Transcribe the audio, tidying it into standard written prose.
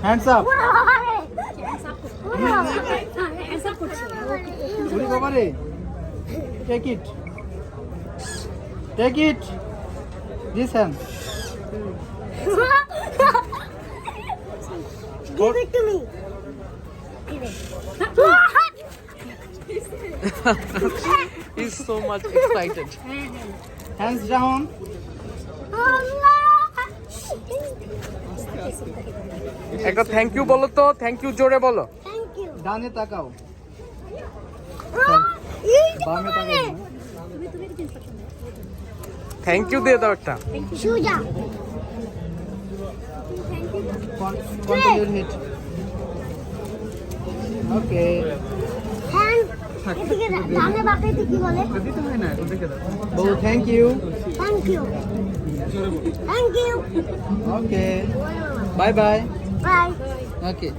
Hands up. Take it. Take it. This hand. Give it to me. Give it. He's so much excited. Hands down. একটা thank you বলো তো, thank you জোরে বলো। Thank you. ডানে তাকাও। বামে তাকাও। থ্যাংক ইউ দিয়ে দাও একটা। Shuja. Control your head. Okay. Hand. এদিকে ডানে বাঁকে কি বলে? বউ thank you. Thank you. Thank you. Okay. Bye bye. Bye. Okay.